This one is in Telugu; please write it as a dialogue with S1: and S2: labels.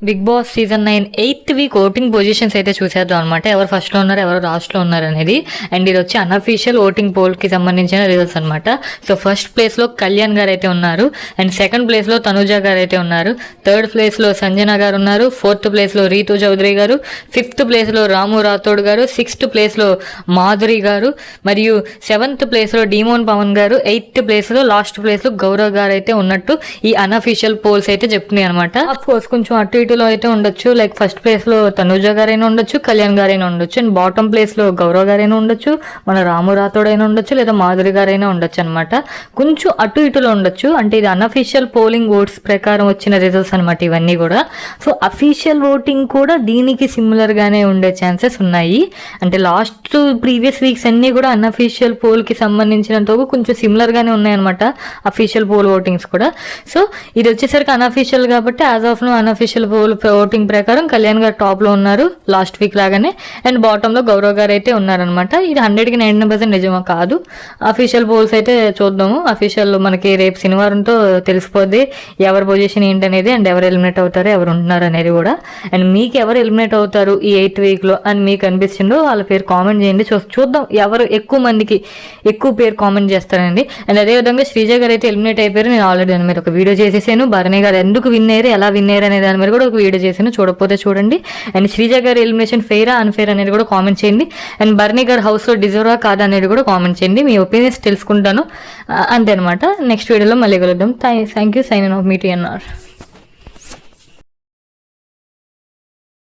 S1: Big Boss season 9 8th week voting positions అయితే చూసేద్దాం అనమాట. ఎవరు ఫస్ట్లో ఉన్నారు, ఎవరు లాస్ట్లో ఉన్నారు అనేది. అండ్ ఇది వచ్చి అన్అఫీషియల్ ఓటింగ్ పోల్కి సంబంధించిన రిజల్ట్స్ అనమాట. సో ఫస్ట్ ప్లేస్లో కళ్యాణ్ గారు అయితే ఉన్నారు. అండ్ సెకండ్ ప్లేస్లో తనుజ గారు అయితే ఉన్నారు. థర్డ్ ప్లేస్లో సంజన గారు ఉన్నారు. ఫోర్త్ ప్లేస్లో రీతు చౌదరి గారు. ఫిఫ్త్ ప్లేస్లో రాము రాథోడ్ గారు. సిక్స్త్ ప్లేస్లో మాధురి గారు. మరియు సెవెంత్ ప్లేస్లో డీమోన్ పవన్ గారు. 8th ప్లేస్లో లాస్ట్ ప్లేస్లో గౌరవ్ గారు అయితే ఉన్నట్టు ఈ అన్అఫీషియల్ పోల్స్ అయితే చెప్తున్నాయి అనమాట. అఫ్ కోర్స్ కొంచెం అటు ఇటులో అయితే ఉండొచ్చు. లైక్ ఫస్ట్ ప్లేస్ లో తనుజ గారైనా ఉండొచ్చు, కళ్యాణ్ గారైనా ఉండొచ్చు. అండ్ బాటమ్ ప్లేస్ లో గౌరవ్ గారైనా ఉండొచ్చు, మన రాము రాథోడైనా ఉండొచ్చు, లేదా మాధురి గారైనా ఉండొచ్చు అనమాట. కొంచెం అటు ఇటులో ఉండొచ్చు. అంటే ఇది అన్అఫీషియల్ పోలింగ్ ఓట్స్ ప్రకారం వచ్చిన రిజల్ట్స్ అనమాట ఇవన్నీ కూడా. సో అఫీషియల్ ఓటింగ్ కూడా దీనికి సిమిలర్ గానే ఉండే ఛాన్సెస్ ఉన్నాయి. అంటే లాస్ట్ ప్రీవియస్ వీక్స్ అన్ని కూడా అన్అఫీషియల్ పోల్ కి సంబంధించినంత కొంచెం సిమిలర్ గానే ఉన్నాయన్నమాట అఫీషియల్ పోల్ ఓటింగ్స్ కూడా. సో ఇది వచ్చేసరికి అన్అఫీషియల్ కాబట్టి as of now unofficial poll voting ప్రకారం కళ్యాణ్ గారు టాప్ లో ఉన్నారు లాస్ట్ వీక్ లాగానే. అండ్ బాటమ్ లో గౌరవ్ గారు అయితే ఉన్నారనమాట. ఇది 100కి 99% నిజమా కాదు. అఫీషియల్ పోల్స్ అయితే చూద్దాము. అఫీషియల్ మనకి రేపు శనివారంతో తెలిసిపోద్ది ఎవరి పొజిషన్ ఏంటనేది, అండ్ ఎవరు ఎలిమినేట్ అవుతారు, ఎవరు ఉంటున్నారు అనేది కూడా. అండ్ మీకు ఎవరు ఎలిమినేట్ అవుతారు ఈ 8th వీక్ లో అని మీకు అనిపిస్తుందో వాళ్ళ పేరు కామెంట్ చేయండి. చూద్దాం ఎవరు ఎక్కువ మందికి ఎక్కువ పేరు కామెంట్ చేస్తారండి. అండ్ అదేవిధంగా శ్రీజ గారు అయితే ఎలిమినేట్ అయిపోయారు. నేను ఆల్రెడీ దాని మీద ఒక వీడియో చేసేసాను. భరణి గారు ఎందుకు విన్నారు, ఎలా విన్నారు అనే దాని మీద కూడా ఒక వీడియో చేశాను, చూడకపోతే చూడండి. అండ్ శ్రీజ గారి ఎలిమినేషన్ ఫెయిరా అన్ఫెయిర్ అనేది కూడా కామెంట్ చేయండి. అండ్ భరణి గారు హౌస్ లో డిజర్వా కాదా అనేది కూడా కామెంట్ చేయండి. మీ ఒపీనియన్స్ తెలుసుకుంటాను. అంతే అనమాట. నెక్స్ట్ వీడియోలో మళ్ళీ కలుద్దాం. Thank you. సైన్ ఆఫ్ మీ టీఎన్ఆర్.